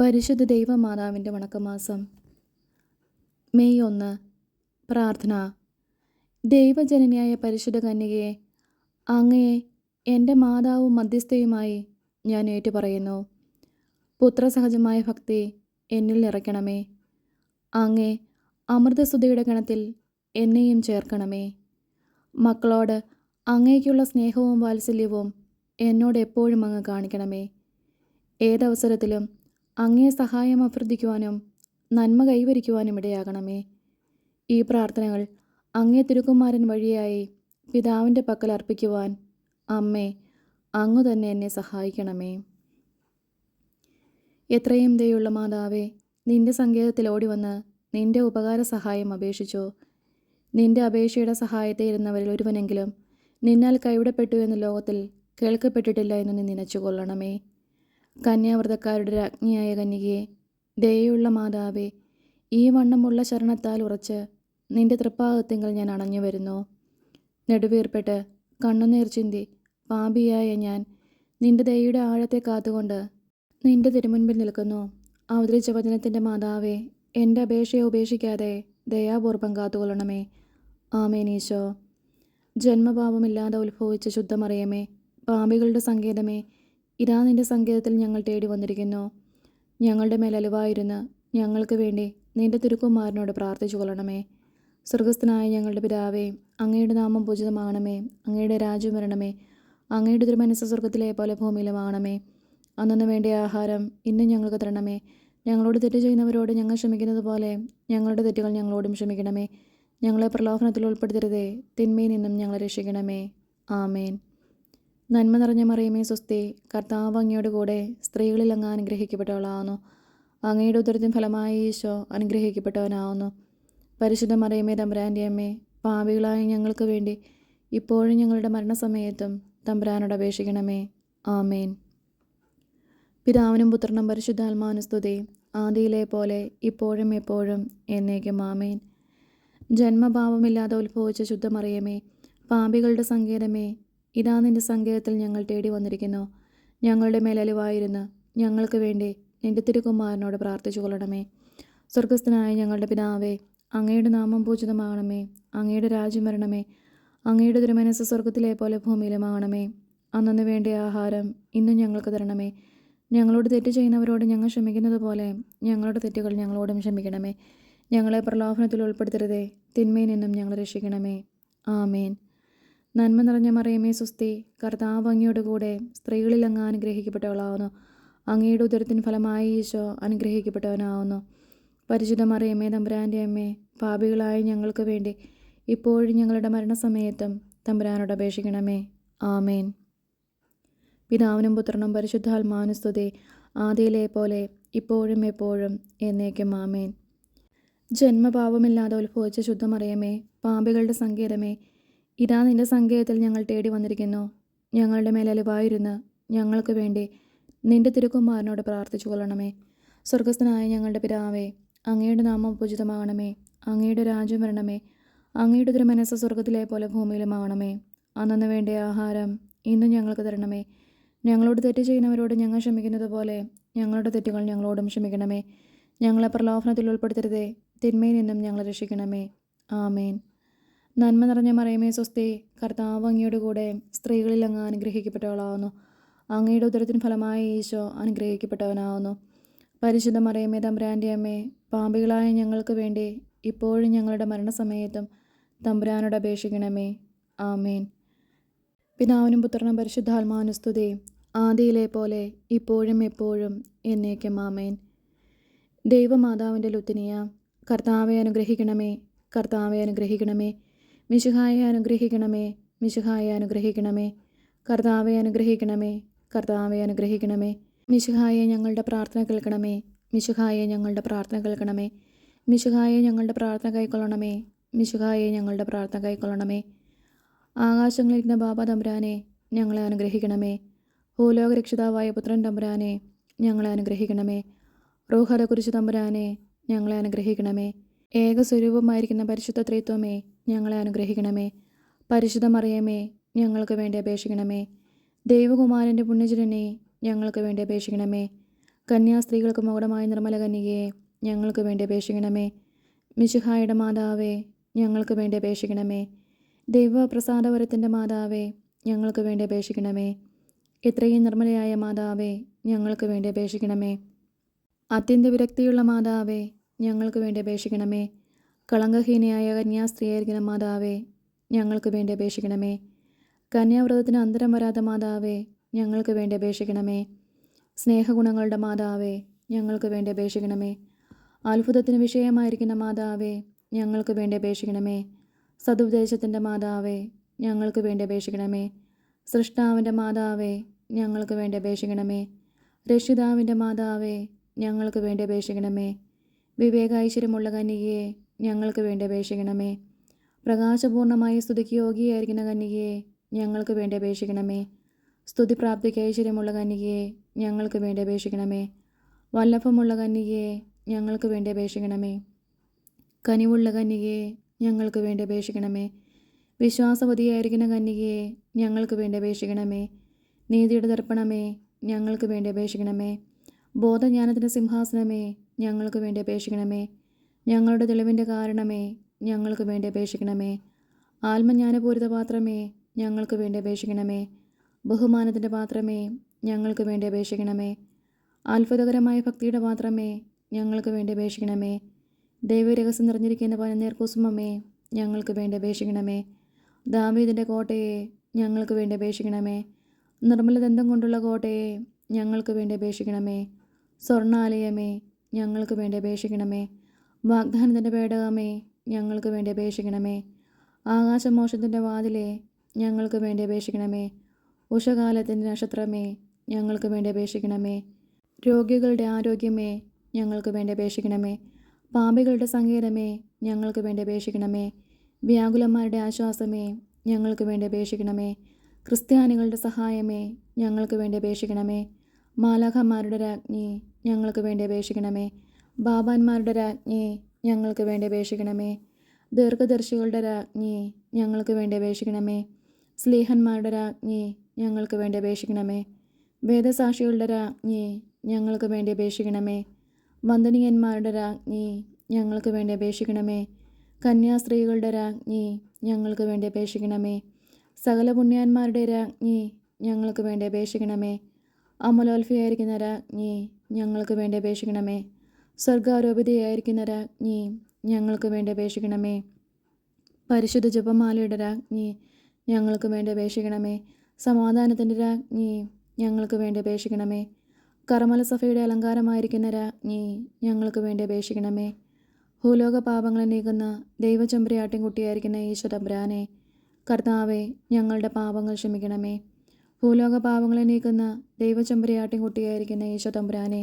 പരിശുദ്ധ ദൈവമാതാവിൻ്റെ വണക്കമാസം മെയ് 1. പ്രാർത്ഥന. ദൈവജനനിയായ പരിശുദ്ധ കന്യകയെ, അങ്ങയെ എൻ്റെ മാതാവും മധ്യസ്ഥയുമായി ഞാൻ ഏറ്റുപറയുന്നു. പുത്രസഹജമായ ഭക്തി എന്നിൽ നിറയ്ക്കണമേ. അങ്ങേ അമൃതസ്തുതിയുടെ ഗണത്തിൽ എന്നെയും ചേർക്കണമേ. മക്കളോട് അങ്ങേക്കുള്ള സ്നേഹവും വാത്സല്യവും എന്നോട് എപ്പോഴും അങ്ങ് കാണിക്കണമേ. ഏതവസരത്തിലും അങ്ങേ സഹായം അഭ്യർത്ഥിക്കുവാനും നന്മ കൈവരിക്കുവാനും ഇടയാകണമേ. ഈ പ്രാർത്ഥനകൾ അങ്ങേ തിരുക്കുമാരൻ വഴിയായി പിതാവിൻ്റെ പക്കൽ അർപ്പിക്കുവാൻ അമ്മേ, അങ്ങു തന്നെ എന്നെ സഹായിക്കണമേ. എത്രയും ദയുള്ള മാതാവേ, നിന്റെ സങ്കേതത്തിൽ ഓടിവന്ന് നിന്റെ ഉപകാര സഹായം അപേക്ഷിച്ചു. നിന്റെ അപേക്ഷയുടെ സഹായത്തെ ഇരുന്നവരിൽ ഒരുവനെങ്കിലും നിന്നാൽ കൈവിടപ്പെട്ടു എന്ന് ലോകത്തിൽ കേൾക്കപ്പെട്ടിട്ടില്ല എന്ന് നീ നനച്ചുകൊള്ളണമേ. കന്യാവ്രതക്കാരുടെ രാജ്ഞിയായ കന്യകയെ, ദയയുള്ള മാതാവേ, ഈ വണ്ണമുള്ള ശരണത്താൽ ഉറച്ച് നിന്റെ തൃപ്പാദത്തിങ്കൽ ഞാൻ അണഞ്ഞു വരുന്നു. നെടുവീർപ്പെട്ട് കണ്ണുനീർ ചിന്തി പാപിയായ ഞാൻ നിന്റെ ദയയുടെ ആഴത്തെ കാത്തുകൊണ്ട് നിന്റെ തിരുമുൻപിൽ നിൽക്കുന്നു. അവതരിച്ച വചനത്തിൻ്റെ മാതാവേ, എൻ്റെ അപേക്ഷയെ ഉപേക്ഷിക്കാതെ ദയാപൂർവം കാത്തുകൊള്ളണമേ. ആമേൻ. ഈശോ. ജന്മപാപമില്ലാതെ ഉത്ഭവിച്ച ശുദ്ധമറിയമേ, പാപികളുടെ സങ്കേതമേ, ഇതാ നിന്റെ സങ്കേതത്തിൽ ഞങ്ങൾ തേടി വന്നിരിക്കുന്നു. ഞങ്ങളുടെ മേൽ അലിവായിരുന്ന് ഞങ്ങൾക്ക് വേണ്ടി നിന്റെ തിരുക്കുമാരനോട് പ്രാർത്ഥിച്ചു കൊള്ളണമേ. സ്വർഗസ്ഥനായ ഞങ്ങളുടെ പിതാവേ, അങ്ങയുടെ നാമം പൂജിതമാകണമേ. അങ്ങയുടെ രാജ്യം വരണമേ. അങ്ങയുടെ തിരുമനസ്സ് സ്വർഗത്തിലെ പോലെ ഭൂമിയിലുമാകണമേ. അന്നു വേണ്ടിയ ആഹാരം ഇന്നും ഞങ്ങൾക്ക് തരണമേ. ഞങ്ങളോട് തെറ്റ് ചെയ്യുന്നവരോട് ഞങ്ങൾ ക്ഷമിക്കുന്നത് പോലെ ഞങ്ങളുടെ തെറ്റുകൾ ഞങ്ങളോടും ക്ഷമിക്കണമേ. ഞങ്ങളെ പ്രലോഭനത്തിൽ ഉൾപ്പെടുത്തരുതേ, തിന്മയിൽ നിന്നും ഞങ്ങളെ രക്ഷിക്കണമേ. ആമേൻ. നന്മ നിറഞ്ഞ മറിയമേ, സ്വസ്തി. കർത്താവ് അങ്ങയോട് കൂടെ സ്ത്രീകളിൽ അങ്ങ് അനുഗ്രഹിക്കപ്പെട്ടവളാവുന്നു. അങ്ങയുടെ ഉദരത്തിൻ ഫലമായി ഈശോ അനുഗ്രഹിക്കപ്പെട്ടവനാവുന്നു. പരിശുദ്ധ മറിയമേ, തമ്പുരാൻ്റെ അമ്മേ, പാപികളായ ഞങ്ങൾക്ക് വേണ്ടി ഇപ്പോഴും ഞങ്ങളുടെ മരണസമയത്തും തമ്പുരാനോട് അപേക്ഷിക്കണമേ. ആമേൻ. പിതാവിനും പുത്രനും പരിശുദ്ധാത്മാവിനും സ്തുതി, ആദിയിലെ പോലെ ഇപ്പോഴും എപ്പോഴും എന്നേക്കും. ആമേൻ. ജന്മഭാവമില്ലാതെ ഉത്ഭവിച്ച ശുദ്ധമറിയമേ, പാപികളുടെ സങ്കേതമേ, ഇതാ നിന്റെ സങ്കേതത്തിൽ ഞങ്ങൾ തേടി വന്നിരിക്കുന്നു. ഞങ്ങളുടെ മേലലിവായിരുന്ന് ഞങ്ങൾക്ക് വേണ്ടി നിന്റെ തിരുക്കുമാരനോട് പ്രാർത്ഥിച്ചു കൊള്ളണമേ. സ്വർഗസ്ഥനായ ഞങ്ങളുടെ പിതാവേ, അങ്ങയുടെ നാമം പൂജിതമാകണമേ. അങ്ങയുടെ രാജ്യം വരണമേ. അങ്ങയുടെ തിരുമനസ്സ് സ്വർഗത്തിലെ പോലെ ഭൂമിയിലുമാകണമേ. അന്നു വേണ്ടിയ ആഹാരം ഇന്നും ഞങ്ങൾക്ക് തരണമേ. ഞങ്ങളോട് തെറ്റ് ചെയ്യുന്നവരോട് ഞങ്ങൾ ക്ഷമിക്കുന്നത് പോലെ ഞങ്ങളുടെ തെറ്റുകൾ ഞങ്ങളോടും ക്ഷമിക്കണമേ. ഞങ്ങളെ പ്രലോഭനത്തിൽ ഉൾപ്പെടുത്തരുതേ, തിന്മയിൽ നിന്നും ഞങ്ങളെ രക്ഷിക്കണമേ. ആമേൻ. നന്മ നിറഞ്ഞ മറിയമേ, സ്വസ്തി. കർത്താവ് അങ്ങയോട് കൂടെ സ്ത്രീകളിൽ അങ്ങ് അനുഗ്രഹിക്കപ്പെട്ടവളാവുന്നു. അങ്ങയുടെ ഉദരത്തിന് ഫലമായി ഈശോ അനുഗ്രഹിക്കപ്പെട്ടവനാവുന്നു. പരിശുദ്ധ മറിയമേ, തമ്പുരാൻ്റെ അമ്മേ, പാപികളായ ഞങ്ങൾക്ക് വേണ്ടി ഇപ്പോഴും ഞങ്ങളുടെ മരണസമയത്തും തമ്പുരാനോട് അപേക്ഷിക്കണമേ. ആമേൻ. പിതാവിനും പുത്രനും പരിശുദ്ധാത്മാവിനും സ്തുതി, ആദിയിലെ പോലെ ഇപ്പോഴും എപ്പോഴും എന്നേക്കും. ആമേൻ. ജന്മപാപമില്ലാതെ ഉത്ഭവിച്ച ശുദ്ധമറിയമേ, പാപികളുടെ സങ്കേതമേ, ഇതാ നിന്റെ സങ്കേതത്തിൽ ഞങ്ങൾ തേടി വന്നിരിക്കുന്നു. ഞങ്ങളുടെ മേൽ അലിവായിരുന്ന് ഞങ്ങൾക്ക് വേണ്ടി നിന്റെ തിരുക്കുമാരനോട് പ്രാർത്ഥിച്ചു കൊള്ളണമേ. സ്വർഗസ്ഥനായ ഞങ്ങളുടെ പിതാവേ, അങ്ങയുടെ നാമം പൂജിതമാകണമേ. അങ്ങയുടെ രാജ്യം വരണമേ. അങ്ങയുടെ തിരുമനസ്സ് സ്വർഗത്തിലെ പോലെ ഭൂമിയിലുമാകണമേ. അന്നു വേണ്ടിയ ആഹാരം ഇന്നും ഞങ്ങൾക്ക് തരണമേ. ഞങ്ങളോട് തെറ്റ് ചെയ്യുന്നവരോട് ഞങ്ങൾ ക്ഷമിക്കുന്നത് പോലെ ഞങ്ങളുടെ തെറ്റുകൾ ഞങ്ങളോടും ക്ഷമിക്കണമേ. ഞങ്ങളെ പ്രലോഭനത്തിൽ ഉൾപ്പെടുത്തരുതേ, തിന്മയിൽ നിന്നും ഞങ്ങളെ രക്ഷിക്കണമേ. ആമേൻ. നന്മ നിറഞ്ഞ മറിയമേ, സ്വസ്തി. കർത്താവ് അങ്ങയോട് കൂടെ സ്ത്രീകളിൽ അങ്ങ് അനുഗ്രഹിക്കപ്പെട്ടവളാവുന്നു. അങ്ങയുടെ ഉദരത്തിന് ഫലമായി ഈശോ അനുഗ്രഹിക്കപ്പെട്ടവനാവുന്നു. പരിശുദ്ധ മറിയമേ, തമ്പുരാൻ്റെ അമ്മേ, പാപികളായ ഞങ്ങൾക്ക് വേണ്ടി ഇപ്പോഴും ഞങ്ങളുടെ മരണസമയത്തും തമ്പുരാനോട് അപേക്ഷിക്കണമേ. ആമേൻ. പിതാവിനും പുത്രനും പരിശുദ്ധാത്മാവിനും സ്തുതി, ആദിയിലെ പോലെ ഇപ്പോഴും എപ്പോഴും എന്നേക്കും. ആമേൻ. ദൈവമാതാവിൻ്റെ ലുത്തിനിയ, കർത്താവെ അനുഗ്രഹിക്കണമേ. കർത്താവെ അനുഗ്രഹിക്കണമേ. മിശിഹായെ അനുഗ്രഹിക്കണമേ. മിശിഹായെ അനുഗ്രഹിക്കണമേ. കർത്താവെ അനുഗ്രഹിക്കണമേ. കർത്താവെ അനുഗ്രഹിക്കണമേ. മിശിഹായെ ഞങ്ങളുടെ പ്രാർത്ഥന കേൾക്കണമേ. മിശിഹായെ ഞങ്ങളുടെ പ്രാർത്ഥന കേൾക്കണമേ. മിശിഹായെ ഞങ്ങളുടെ പ്രാർത്ഥന കൈക്കൊള്ളണമേ. മിശിഹായെ ഞങ്ങളുടെ പ്രാർത്ഥന കൈക്കൊള്ളണമേ. ആകാശങ്ങളിലിരുന്ന ബാബ തമ്പുരാനെ, ഞങ്ങളെ അനുഗ്രഹിക്കണമേ. ഭൂലോക രക്ഷിതാവായ പുത്രൻ തമ്പുരാനെ, ഞങ്ങളെ അനുഗ്രഹിക്കണമേ. റൂഹല കുരിശു തമ്പുരാനെ, ഞങ്ങളെ അനുഗ്രഹിക്കണമേ. ഏകസ്വരൂപമായിരിക്കുന്ന പരിശുദ്ധ ത്രിത്വമേ, ഞങ്ങളെ അനുഗ്രഹിക്കണമേ. പരിശുദ്ധ മറിയമേ, ഞങ്ങൾക്ക് വേണ്ടി അപേക്ഷിക്കണമേ. ദൈവകുമാരൻ്റെ പുണ്യജനനെ, ഞങ്ങൾക്ക് വേണ്ടി അപേക്ഷിക്കണമേ. കന്യാസ്ത്രീകൾക്ക് മകുടമായ നിർമ്മല കന്യകയെ ഞങ്ങൾക്ക് വേണ്ടി അപേക്ഷിക്കണമേ. മിശിഹായുടെ മാതാവേ, ഞങ്ങൾക്ക് വേണ്ടി അപേക്ഷിക്കണമേ. ദൈവപ്രസാദവരത്തിൻ്റെ മാതാവേ, ഞങ്ങൾക്ക് വേണ്ടി അപേക്ഷിക്കണമേ. ഇത്രയും നിർമ്മലയായ മാതാവേ, ഞങ്ങൾക്ക് വേണ്ടി അപേക്ഷിക്കണമേ. അത്യന്ത വിരക്തിയുള്ള മാതാവേ, ഞങ്ങൾക്ക് വേണ്ടി അപേക്ഷിക്കണമേ. കളങ്കഹീനയായ കന്യാസ്ത്രീയായിരിക്കുന്ന മാതാവേ, ഞങ്ങൾക്ക് വേണ്ടി അപേക്ഷിക്കണമേ. കന്യാവ്രതത്തിന് അന്തരം വരാത്ത മാതാവേ, ഞങ്ങൾക്ക് വേണ്ടി അപേക്ഷിക്കണമേ. സ്നേഹഗുണങ്ങളുടെ മാതാവേ, ഞങ്ങൾക്ക് വേണ്ടി അപേക്ഷിക്കണമേ. അത്ഭുതത്തിന് വിഷയമായിരിക്കുന്ന മാതാവേ, ഞങ്ങൾക്ക് വേണ്ടി അപേക്ഷിക്കണമേ. സതുപദേശത്തിൻ്റെ മാതാവേ, ഞങ്ങൾക്ക് വേണ്ടി അപേക്ഷിക്കണമേ. സൃഷ്ടാവിൻ്റെ മാതാവേ, ഞങ്ങൾക്ക് വേണ്ടി അപേക്ഷിക്കണമേ. രക്ഷിതാവിൻ്റെ മാതാവേ, ഞങ്ങൾക്ക് വേണ്ടി അപേക്ഷിക്കണമേ. വിവേക ഐശ്വര്യമുള്ള കന്യകയെ, ഞങ്ങൾക്ക് വേണ്ടി അപേക്ഷിക്കണമേ. പ്രകാശപൂർണമായ സ്തുതിക്ക് യോഗ്യയായിരിക്കുന്ന കന്യകയെ, ഞങ്ങൾക്ക് വേണ്ടി അപേക്ഷിക്കണമേ. സ്തുതിപ്രാപ്തിക്ക് ഐശ്വര്യമുള്ള കന്യകയെ, ഞങ്ങൾക്ക് വേണ്ടി അപേക്ഷിക്കണമേ. വല്ലഭമുള്ള കന്യകയെ, ഞങ്ങൾക്ക് വേണ്ടി അപേക്ഷിക്കണമേ. കനിവുള്ള കന്യകയെ, ഞങ്ങൾക്ക് വേണ്ടി അപേക്ഷിക്കണമേ. വിശ്വാസവതിയായിരിക്കുന്ന കന്യകയെ, ഞങ്ങൾക്ക് വേണ്ടി അപേക്ഷിക്കണമേ. നീതിയുടെ ദർപ്പണമേ, ഞങ്ങൾക്ക് വേണ്ടി അപേക്ഷിക്കണമേ. ബോധജ്ഞാനത്തിൻ്റെ സിംഹാസനമേ, ഞങ്ങൾക്ക് വേണ്ടി അപേക്ഷിക്കണമേ. ഞങ്ങളുടെ തെളിവിൻ്റെ കാരണമേ, ഞങ്ങൾക്ക് വേണ്ടി അപേക്ഷിക്കണമേ. ആത്മജ്ഞാനപൂരിത പാത്രമേ, ഞങ്ങൾക്ക് വേണ്ടി അപേക്ഷിക്കണമേ. ബഹുമാനത്തിൻ്റെ പാത്രമേ, ഞങ്ങൾക്ക് വേണ്ടി അപേക്ഷിക്കണമേ. അത്ഭുതകരമായ ഭക്തിയുടെ പാത്രമേ, ഞങ്ങൾക്ക് വേണ്ടി അപേക്ഷിക്കണമേ. ദൈവരഹസ്യം നിറഞ്ഞിരിക്കുന്ന പനിനീർ കുസുമമേ, ഞങ്ങൾക്ക് വേണ്ടി അപേക്ഷിക്കണമേ. ദാവീദിൻ്റെ കോട്ടയെ, ഞങ്ങൾക്ക് വേണ്ടി അപേക്ഷിക്കണമേ. നിർമ്മലദന്തം കൊണ്ടുള്ള കോട്ടയെ, ഞങ്ങൾക്ക് വേണ്ടി അപേക്ഷിക്കണമേ. സ്വർണ്ണാലയമേ, ഞങ്ങൾക്ക് വേണ്ടി അപേക്ഷിക്കണമേ. വാഗ്ദാനത്തിൻ്റെ പേടകമേ, ഞങ്ങൾക്ക് വേണ്ടി അപേക്ഷിക്കണമേ. ആകാശമോക്ഷത്തിൻ്റെ വാതിലെ, ഞങ്ങൾക്ക് വേണ്ടി അപേക്ഷിക്കണമേ. ഉഷകാലത്തിൻ്റെ നക്ഷത്രമേ, ഞങ്ങൾക്ക് വേണ്ടി അപേക്ഷിക്കണമേ. രോഗികളുടെ ആരോഗ്യമേ, ഞങ്ങൾക്ക് വേണ്ടി അപേക്ഷിക്കണമേ. പാപികളുടെ സങ്കേതമേ, ഞങ്ങൾക്ക് വേണ്ടി അപേക്ഷിക്കണമേ. വ്യാകുലന്മാരുടെ ആശ്വാസമേ, ഞങ്ങൾക്ക് വേണ്ടി അപേക്ഷിക്കണമേ. ക്രിസ്ത്യാനികളുടെ സഹായമേ, ഞങ്ങൾക്ക് വേണ്ടി അപേക്ഷിക്കണമേ. മാലാഖമാരുടെ രാജ്ഞി, ഞങ്ങൾക്ക് വേണ്ടി അപേക്ഷിക്കണമേ. ബാബാന്മാരുടെ രാജ്ഞി, ഞങ്ങൾക്ക് വേണ്ടി അപേക്ഷിക്കണമേ. ദീർഘദർശികളുടെ രാജ്ഞി, ഞങ്ങൾക്ക് വേണ്ടി അപേക്ഷിക്കണമേ. സ്ലീഹന്മാരുടെ രാജ്ഞി, ഞങ്ങൾക്ക് വേണ്ടി അപേക്ഷിക്കണമേ. വേദസാക്ഷികളുടെ രാജ്ഞി, ഞങ്ങൾക്ക് വേണ്ടി അപേക്ഷിക്കണമേ. വന്ദനീയന്മാരുടെ രാജ്ഞി, ഞങ്ങൾക്ക് വേണ്ടി അപേക്ഷിക്കണമേ. കന്യാസ്ത്രീകളുടെ രാജ്ഞി, ഞങ്ങൾക്ക് വേണ്ടി അപേക്ഷിക്കണമേ. സകല പുണ്യാന്മാരുടെ രാജ്ഞി, ഞങ്ങൾക്ക് വേണ്ടി അപേക്ഷിക്കണമേ. അമലോത്ഫയായിരിക്കുന്ന രാജ്ഞി, ഞങ്ങൾക്ക് വേണ്ടി അപേക്ഷിക്കണമേ. സ്വർഗാരോപിതയായിരിക്കുന്ന രാജ്ഞി, ഞങ്ങൾക്ക് വേണ്ടി അപേക്ഷിക്കണമേ. പരിശുദ്ധ ജപമാലയുടെ രാജ്ഞി, ഞങ്ങൾക്ക് വേണ്ടി അപേക്ഷിക്കണമേ. സമാധാനത്തിൻ്റെ രാജ്ഞി, ഞങ്ങൾക്ക് വേണ്ടി അപേക്ഷിക്കണമേ. കർമ്മല സഭയുടെ അലങ്കാരമായിരിക്കുന്ന രാജ്ഞി, ഞങ്ങൾക്ക് വേണ്ടി അപേക്ഷിക്കണമേ. ഭൂലോക പാപങ്ങളെ നീക്കുന്ന ദൈവചെമ്പരിയാട്ടിൻകുട്ടിയായിരിക്കുന്ന ഈശോ തമ്പുരാനെ, കർത്താവെ, ഞങ്ങളുടെ പാപങ്ങൾ ക്ഷമിക്കണമേ. ഭൂലോക പാപങ്ങളെ നീക്കുന്ന ദൈവചെമ്പരിയാട്ടിൻകുട്ടിയായിരിക്കുന്ന ഈശോ തമ്പുരാനെ,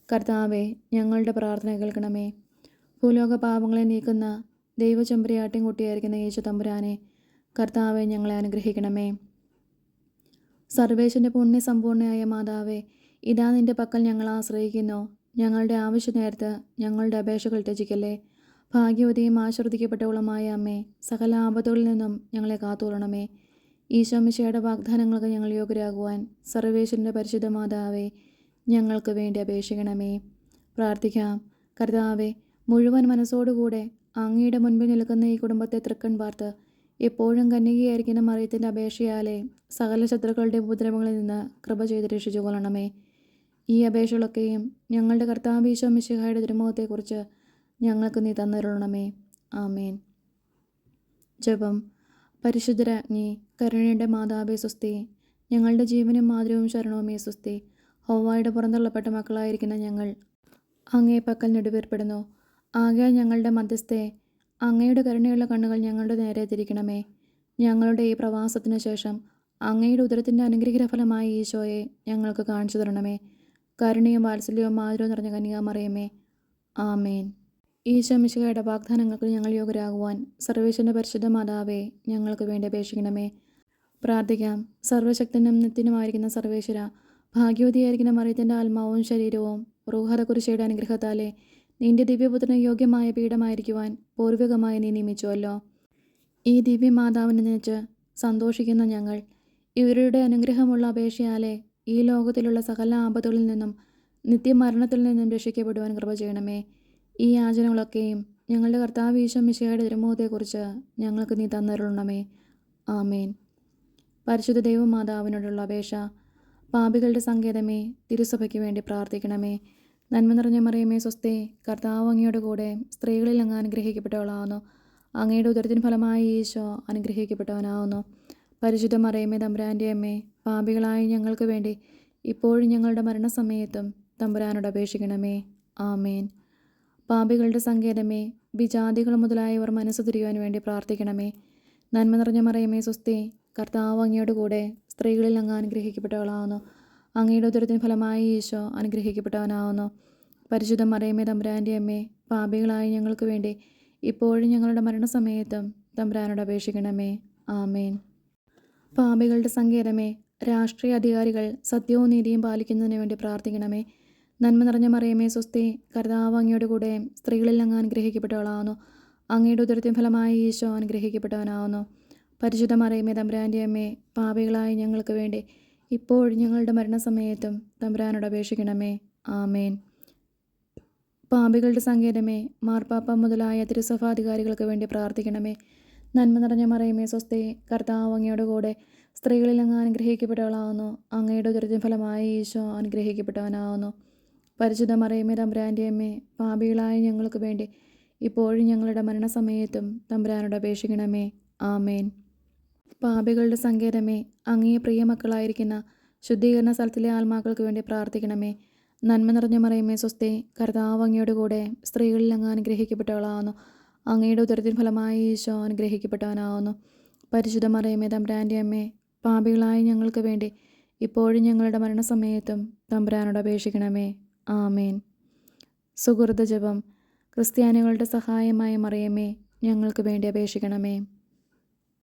കർത്താവെ, ഞങ്ങളുടെ പ്രാർത്ഥന കേൾക്കണമേ. ഭൂലോക പാപങ്ങളെ നീക്കുന്ന ദൈവചെമ്പരിയാട്ടിൻകുട്ടിയായിരിക്കുന്ന ഈശോ തമ്പുരാനെ, കർത്താവെ, ഞങ്ങളെ അനുഗ്രഹിക്കണമേ. സർവേശ്വരൻ്റെ പുണ്യസമ്പൂർണ്ണയായ മാതാവേ, ഇതാ നിൻ്റെ പക്കൽ ഞങ്ങൾ ആശ്രയിക്കുന്നു. ഞങ്ങളുടെ ആവശ്യ നേരത്ത് ഞങ്ങളുടെ അപേക്ഷകൾ ത്യജിക്കല്ലേ. ഭാഗ്യവതിയും ആശീർവദിക്കപ്പെട്ടവളുമായ അമ്മേ, സകല ആപത്തുകളിൽ നിന്നും ഞങ്ങളെ കാത്തുകൊള്ളണമേ. ഈശോമിശിഹായുടെ വാഗ്ദാനങ്ങൾക്ക് ഞങ്ങൾ യോഗ്യരാകുവാൻ സർവേശ്വരൻ്റെ പരിശുദ്ധ മാതാവേ, ഞങ്ങൾക്ക് വേണ്ടി അപേക്ഷിക്കണമേ. പ്രാർത്ഥിക്കാം. കർത്താവെ, മുഴുവൻ മനസ്സോടുകൂടെ അങ്ങയുടെ മുൻപിൽ നിൽക്കുന്ന ഈ കുടുംബത്തെ തൃക്കൺ പാർത്ത് എപ്പോഴും കന്യകയായിരിക്കുന്ന മറിയത്തിൻ്റെ അപേക്ഷയാലെ സകല ശത്രുക്കളുടെ ഉപദ്രവങ്ങളിൽ നിന്ന് കൃപ ചെയ്ത് രക്ഷിച്ചു കൊള്ളണമേ. ഈ അപേക്ഷകളൊക്കെയും ഞങ്ങളുടെ കർത്താവ് ഈശോ മിശിഹായുടെ തിരുമുഖത്തെക്കുറിച്ച് ഞങ്ങൾക്ക് നീ തന്നരുളണമേ. ആമേൻ. ജപം. പരിശുദ്ധരാജ്ഞി, കരുണയുടെ മാതാവേ സ്വസ്തി. ഞങ്ങളുടെ ജീവനും മാതൃവും ശരണവുമേ സ്വസ്തി. ഹൗവായുടെ പുറന്തള്ളപ്പെട്ട മക്കളായിരിക്കുന്ന ഞങ്ങൾ അങ്ങേ പക്കൽ നെടുവേർപ്പെടുന്നു. ആകയാൽ ഞങ്ങളുടെ മധ്യസ്ഥെ, അങ്ങയുടെ കരുണയുള്ള കണ്ണുകൾ ഞങ്ങളുടെ നേരെ തിരിക്കണമേ. ഞങ്ങളുടെ ഈ പ്രവാസത്തിനു ശേഷം അങ്ങയുടെ ഉദരത്തിൻ്റെ അനുഗ്രഹഫലമായ ഈശോയെ ഞങ്ങൾക്ക് കാണിച്ചു തരണമേ. കരുണയും വാത്സല്യവും മാധുര്യവും നിറഞ്ഞ കന്യകാമറിയമേ. ആമേൻ. ഈശോ മിശിഹായുടെ വാഗ്ദാനങ്ങൾക്ക് ഞങ്ങൾ യോഗ്യരാകുവാൻ സർവേശ്വരൻ്റെ പരിശുദ്ധ മാതാവേ, ഞങ്ങൾക്ക് വേണ്ടി അപേക്ഷിക്കണമേ. പ്രാർത്ഥിക്കാം. സർവശക്തനും നിത്യനുമായിരിക്കുന്ന സർവേശ്വര, ഭാഗ്യവതിയായിരിക്കുന്ന മറിയത്തിൻ്റെ ആത്മാവും ശരീരവും റൂഹത കുരിശയുടെ അനുഗ്രഹത്താലെ നിന്റെ ദിവ്യപുത്രന് യോഗ്യമായ പീഠമായിരിക്കുവാൻ പൂർവികമായി നീ നിയമിച്ചുവല്ലോ. ഈ ദിവ്യമാതാവിനെ നയിച്ച് സന്തോഷിക്കുന്ന ഞങ്ങൾ ഇവരുടെ അനുഗ്രഹമുള്ള അപേക്ഷയാലെ ഈ ലോകത്തിലുള്ള സകല ആപത്തുകളിൽ നിന്നും നിത്യമരണത്തിൽ നിന്നും രക്ഷിക്കപ്പെടുവാൻ കൃപ ചെയ്യണമേ. ഈ യാചനകളൊക്കെയും ഞങ്ങളുടെ കർത്താവ് ഈശോ മിശിഹായുടെ തിരുമുഖത്തെക്കുറിച്ച് ഞങ്ങൾക്ക് നീ തന്നരുളണമേ. ആമേൻ. പരിശുദ്ധ ദൈവമാതാവിനോടുള്ള അപേക്ഷ. പാപികളുടെ സങ്കേതമേ, തിരുസഭയ്ക്ക് വേണ്ടി പ്രാർത്ഥിക്കണമേ. നന്മ നിറഞ്ഞ മറിയമേ സ്വസ്തി, കർത്താവ് അങ്ങയുടെ കൂടെ സ്ത്രീകളിൽ അങ്ങ് അനുഗ്രഹിക്കപ്പെട്ടവളാവുന്നു. അങ്ങയുടെ ഉദരത്തിൻ ഫലമായി ഈശോ അനുഗ്രഹിക്കപ്പെട്ടവനാവുന്നു. പരിശുദ്ധ മറിയമേ തമ്പുരാൻ്റെ അമ്മേ, പാപികളായ ഞങ്ങൾക്ക് വേണ്ടി ഇപ്പോഴും ഞങ്ങളുടെ മരണസമയത്തും തമ്പുരാനോട് അപേക്ഷിക്കണമേ. ആമേൻ. പാപികളുടെ സങ്കേതമേ, വിജാതികൾ മുതലായവർ മനസ്സ് തിരിയുവാൻ വേണ്ടി പ്രാർത്ഥിക്കണമേ. നന്മ നിറഞ്ഞ മറിയമേ സ്വസ്തി, കർത്താവ് അങ്ങയുടെ കൂടെ സ്ത്രീകളിൽ അങ്ങ് അനുഗ്രഹിക്കപ്പെട്ടവളാവുന്നു. അങ്ങയുടെ ഉദരത്തിൻ ഫലമായി ഈശോ അനുഗ്രഹിക്കപ്പെട്ടവനാവുന്നു. പരിശുദ്ധ മറിയമേ തമ്പുരാൻ്റെ അമ്മേ, പാപികളായ ഞങ്ങൾക്ക് വേണ്ടി ഇപ്പോഴും ഞങ്ങളുടെ മരണസമയത്തും തമ്പുരാനോട് അപേക്ഷിക്കണമേ. ആമേൻ. പാപികളുടെ സങ്കേതമേ, രാഷ്ട്രീയ അധികാരികൾ സത്യവും നീതിയും പാലിക്കുന്നതിന് വേണ്ടി പ്രാർത്ഥിക്കണമേ. നന്മ നിറഞ്ഞ മറിയമേ സ്വസ്തി, കർത്താവ് അങ്ങയുടെ കൂടെ സ്ത്രീകളിൽ അങ്ങ് അനുഗ്രഹിക്കപ്പെട്ടവളാവുന്നു. അങ്ങയുടെ ഉദരത്തിൻ ഫലമായി ഈശോ അനുഗ്രഹിക്കപ്പെട്ടവനാവുന്നു. പരിശുദ്ധ മറിയമേ തമ്പുരാൻ്റെ അമ്മേ, പാപികളായ ഞങ്ങൾക്ക് വേണ്ടി ഇപ്പോഴും ഞങ്ങളുടെ മരണസമയത്തും തമ്പുരാനോട് അപേക്ഷിക്കണമേ. ആമേൻ. പാപികളുടെ സങ്കേതമേ, മാർപ്പാപ്പ മുതലായ തിരുസഭാധികാരികൾക്ക് വേണ്ടി പ്രാർത്ഥിക്കണമേ. നന്മ നിറഞ്ഞ മറിയമേ സ്വസ്തി, കർത്താവ് അങ്ങയുടെ കൂടെ സ്ത്രീകളിൽ അങ്ങ് അനുഗ്രഹിക്കപ്പെട്ടവളാവുന്നു. അങ്ങയുടെ ഉദരത്തിൻ ഫലമായി ഈശോ അനുഗ്രഹിക്കപ്പെട്ടവനാവുന്നു. പരിശുദ്ധ മറിയമേ തമ്പുരാൻ്റെ അമ്മേ, പാപികളായ ഞങ്ങൾക്ക് വേണ്ടി ഇപ്പോഴും ഞങ്ങളുടെ മരണസമയത്തും തമ്പുരാനോട് അപേക്ഷിക്കണമേ. ആമേൻ. പാപികളുടെ സങ്കേതമേ, അങ്ങേ പ്രിയമക്കളായിരിക്കുന്ന ശുദ്ധീകരണ സ്ഥലത്തിലെ ആത്മാക്കൾക്ക് വേണ്ടി പ്രാർത്ഥിക്കണമേ. നന്മ നിറഞ്ഞ മറിയമേ സ്വസ്തി, കർത്താവ് അങ്ങയുടെ കൂടെ സ്ത്രീകളിൽ അങ്ങ് അനുഗ്രഹിക്കപ്പെട്ടവളാവുന്നു. അങ്ങയുടെ ഉദരത്തിൻ ഫലമായി ഈശോ അനുഗ്രഹിക്കപ്പെട്ടവനാവുന്നു. പരിശുദ്ധ മറിയമേ തമ്പുരാൻ്റെ അമ്മേ, പാപികളായ ഞങ്ങൾക്ക് വേണ്ടി ഇപ്പോഴും ഞങ്ങളുടെ മരണസമയത്തും തമ്പുരാനോട് അപേക്ഷിക്കണമേ. ആമേൻ. സുഹൃത ജപം. ക്രിസ്ത്യാനികളുടെ സഹായമായ മറിയമേ, ഞങ്ങൾക്ക് വേണ്ടി അപേക്ഷിക്കണമേ.